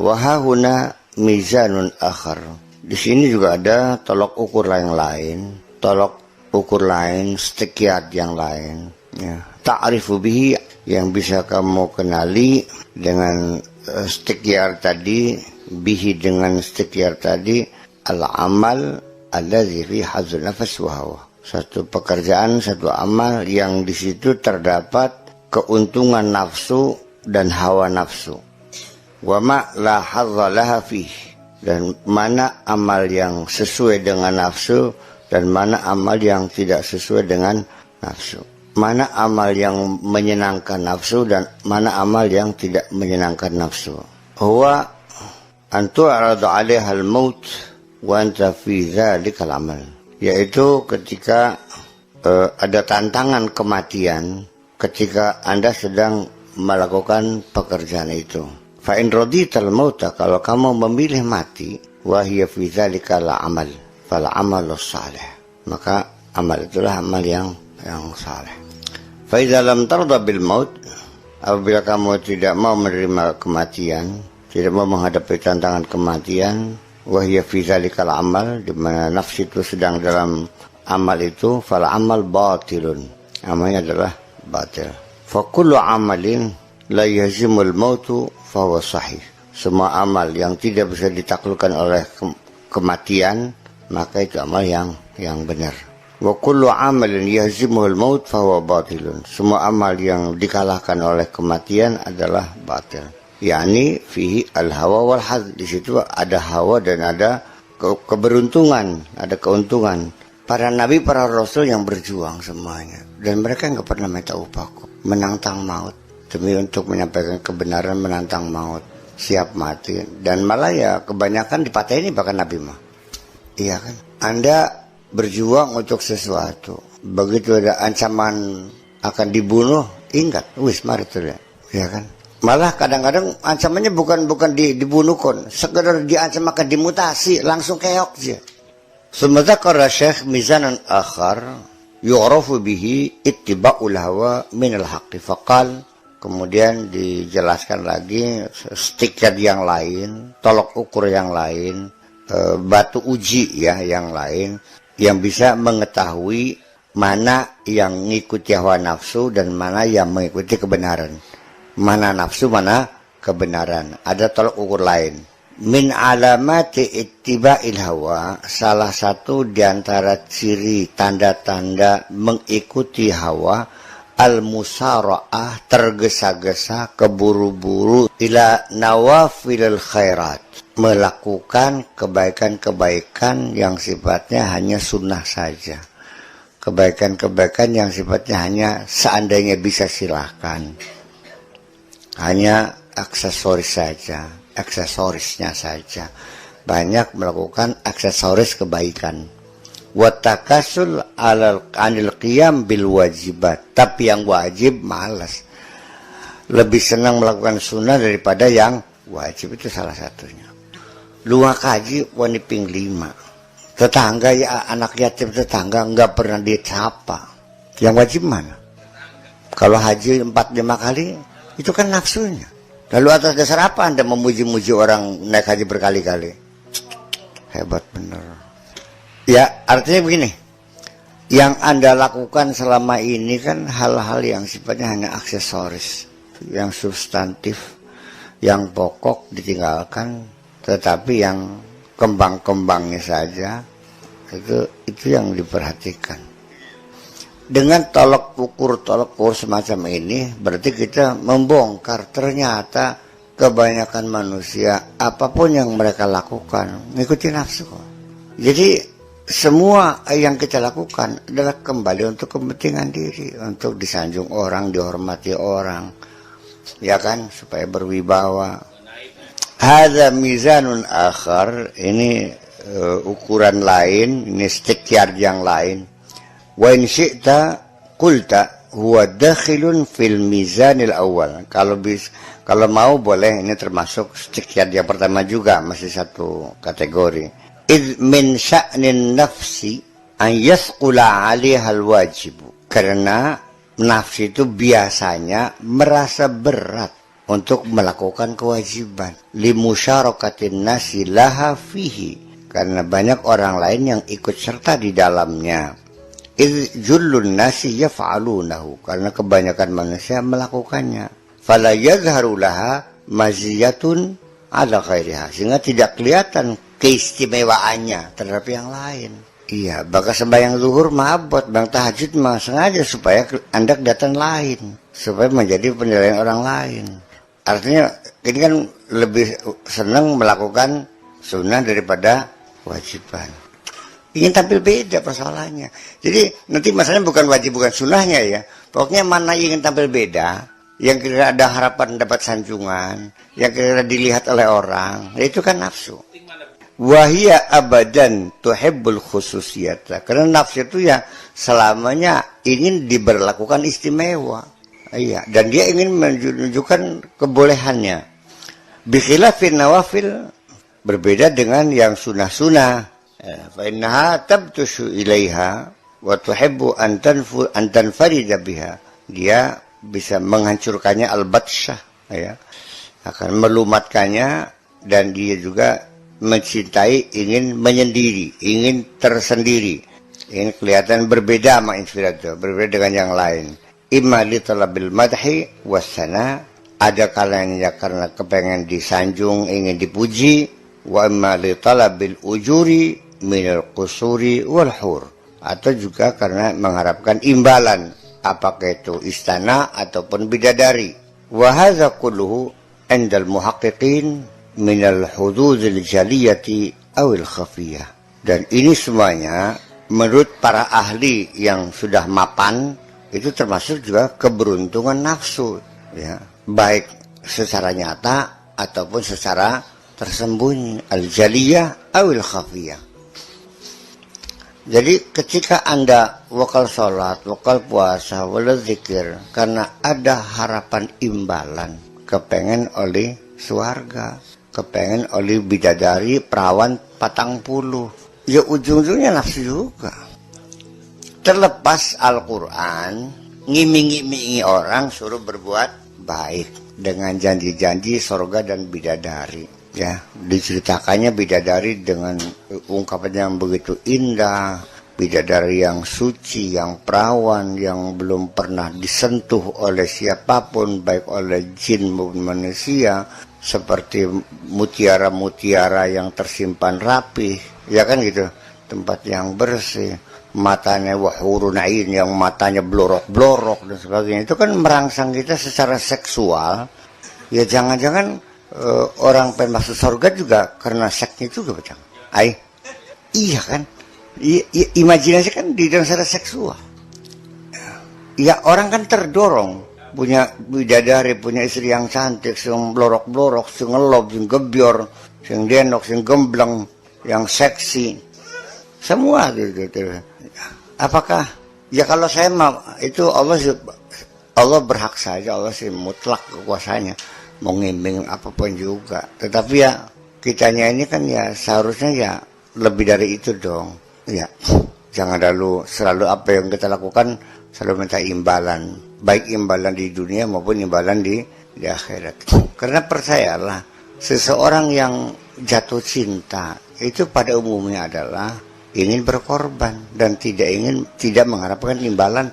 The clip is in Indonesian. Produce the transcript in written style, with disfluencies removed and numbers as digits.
Wahahuna mizanun akhar. Di sini juga ada tolok ukur yang lain, tolok ukur lain, stikyat yang lain. Ya. Ta'rifu bihi, yang bisa kamu kenali dengan stikyat tadi, bihi dengan stikyat tadi, al-amal alladzi fi hadzul nafas wa hawa. Satu pekerjaan, satu amal yang di situ terdapat keuntungan nafsu dan hawa nafsu. Wa ma la hadza laha fihi, dan mana amal yang sesuai dengan nafsu dan mana amal yang tidak sesuai dengan nafsu. Mana amal yang menyenangkan nafsu dan mana amal yang tidak menyenangkan nafsu. Huwa an tu'radu 'alaiha al-maut wa anta fi dzalikal amal. Yaitu ketika ada tantangan kematian ketika Anda sedang melakukan pekerjaan itu. Fa in radital mauta, kalau kamu memilih mati, wa hiya fi dzalikal amal, fal amalus salih, maka amal itulah amal yang saleh. Fa idza lam tarda bil maut, apabila kamu tidak mau menerima kematian, tidak mau menghadapi tantangan kematian, wa hiya fi dzalikal amal, di mana nafsu itu sedang dalam amal itu, fal amal batilun, amalnya adalah batil. Fa kullu amalin la yazimul mautu fahuwa sahih. Semua amal yang tidak bisa ditaklukkan oleh kematian, maka itu amal yang benar. Wa kullu amalin yazimuhul maut fahuwa batilun. Semua amal yang dikalahkan oleh kematian adalah batil. Yani fihi al-hawa wal hadz. Di situ ada hawa dan ada keberuntungan, ada keuntungan. Para nabi, para rasul yang berjuang semuanya, dan mereka nggak pernah minta upah kok, menantang maut demi untuk menyampaikan kebenaran, menantang maut, siap mati. Dan malah ya kebanyakan dipatahin bahkan Nabi mah. Iya kan? Anda berjuang untuk sesuatu, begitu ada ancaman akan dibunuh, ingat, wis mari tuh ya. Iya kan? Malah kadang-kadang ancamannya bukan dibunuh kon, sekedar diancam akan dimutasi, langsung keok aja. Sementara Syekh mizanan akhar yu'rafu bihi ittiba'ul hawa minal haqqi faqal. Kemudian dijelaskan lagi stiker yang lain, tolok ukur yang lain, batu uji ya yang lain, yang bisa mengetahui mana yang mengikuti hawa nafsu dan mana yang mengikuti kebenaran. Mana nafsu, mana kebenaran. Ada tolok ukur lain. Min alamati ittiba'il hawa, salah satu diantara ciri tanda-tanda mengikuti hawa, al-musara'ah, tergesa-gesa, keburu-buru, ila nawafilil khairat, melakukan kebaikan-kebaikan yang sifatnya hanya sunnah saja, kebaikan-kebaikan yang sifatnya hanya seandainya bisa silahkan, hanya aksesoris saja, aksesorisnya saja, banyak melakukan aksesoris kebaikan. Watakasul anil qiyam bil wajibat, tapi yang wajib malas, lebih senang melakukan sunnah daripada yang wajib. Itu salah satunya. Luang kaji waniping 5, tetangga ya, anak yatim tetangga nggak pernah dicapa. Yang wajib mana? Kalau haji 4-5 kali itu kan nafsunya. Lalu atas dasar apa Anda memuji-muji orang naik haji berkali-kali? Hebat bener. Ya, artinya begini, yang Anda lakukan selama ini kan hal-hal yang sifatnya hanya aksesoris, yang substantif, yang pokok ditinggalkan, tetapi yang kembang-kembangnya saja, itu yang diperhatikan. Dengan tolok ukur semacam ini, berarti kita membongkar ternyata kebanyakan manusia, apapun yang mereka lakukan, mengikuti nafsu kok. Jadi semua yang kita lakukan adalah kembali untuk kepentingan diri, untuk disanjung orang, dihormati orang, ya kan, supaya berwibawa. Hadza mizanun akhar, ini ukuran lain, ini stikyar yang lain. Wa in syi'ta qulta huwa dakhilun fil mizanil awal. Kalau mau boleh, ini termasuk stikyar yang pertama juga, masih satu kategori. Id min sya'nin nafsi an yasqula 'alaiha al-wajib. Karena nafsi itu biasanya merasa berat untuk melakukan kewajiban. Limusyarakatin nasi laha fihi, karena banyak orang lain yang ikut serta di dalamnya. Jullun nasi yaf'alunahu, karena kebanyakan manusia melakukannya. Fala yadharu laha maziyatun ala ghairiha, sehingga tidak kelihatan keistimewaannya terhadap yang lain. Iya, bakal sembahyang zuhur mabot, bang tahajud mah sengaja supaya Anda kelihatan lain, supaya menjadi penilaian orang lain. Artinya ini kan lebih senang melakukan sunnah daripada kewajiban. Ingin tampil beda persoalannya. Jadi nanti masalahnya bukan wajib bukan sunnahnya ya. Pokoknya mana ingin tampil beda, yang kira ada harapan dapat sanjungan, yang kira dilihat oleh orang, itu kan nafsu. Wahia abadan tuhibbul khususiyata, karena nafsu itu ya selamanya ingin diberlakukan istimewa. Iya, dan dia ingin menunjukkan kebolehannya. Bikhilafin nawafil, berbeda dengan yang sunnah-sunnah. Fa innaha tabtushu ilaiha wa tuhibbu an tanfarida biha. Dia bisa menghancurkannya al-batsyah, ya. Akan melumatkannya, dan dia juga mencintai, ingin menyendiri, ingin tersendiri, ingin kelihatan berbeda sama inspirator, berbeda dengan yang lain. Imma li talabil madhi wasana, ada kalanya karena kepengen disanjung, ingin dipuji, wa imma li talabil ujuri minal qusuri wal hur, atau juga karena mengharapkan imbalan, apakah itu istana ataupun bidadari. Wa hadza kulluhu indal muhaqqiqin minal hududil jaliyati awil khafiyah. Dan ini semuanya menurut para ahli yang sudah mapan, itu termasuk juga keberuntungan nafsu, ya, baik secara nyata ataupun secara tersembunyi, al jaliyah awil khafiyah. Jadi ketika Anda wakal sholat, wakal puasa, wakal zikir, karena ada harapan imbalan, kepengen oleh suarga, kepengen oleh bidadari perawan 40, ya ujung-ujungnya nafsu juga. Terlepas Al-Quran ngiming-ngimingi orang suruh berbuat baik dengan janji-janji surga dan bidadari. Ya, diceritakannya bidadari dengan ungkapan yang begitu indah, bidadari yang suci, yang perawan, yang belum pernah disentuh oleh siapapun, baik oleh jin maupun manusia, seperti mutiara-mutiara yang tersimpan rapih, ya kan gitu, tempat yang bersih, matanya wahurun ain, yang matanya blorok-blorok dan sebagainya. Itu kan merangsang kita secara seksual. Ya jangan-jangan orang pengen masuk surga juga karena seksnya juga, betul? Iya kan? Imajinasi kan di dalam secara seksual. Ya orang kan terdorong punya bidadari, punya istri yang cantik, yang blorok-blorok, yang ngelob, yang gebior, yang denok, yang gembleng, yang seksi, semua gitu. Apakah ya kalau saya mah itu Allah berhak saja, Allah sih mutlak kekuasaannya mau ngimbing apapun juga. Tetapi ya kitanya ini kan ya seharusnya ya lebih dari itu dong. Ya jangan selalu apa yang kita lakukan selalu minta imbalan, baik imbalan di dunia maupun imbalan di akhirat. Karena percayalah, seseorang yang jatuh cinta itu pada umumnya adalah ingin berkorban dan tidak mengharapkan imbalan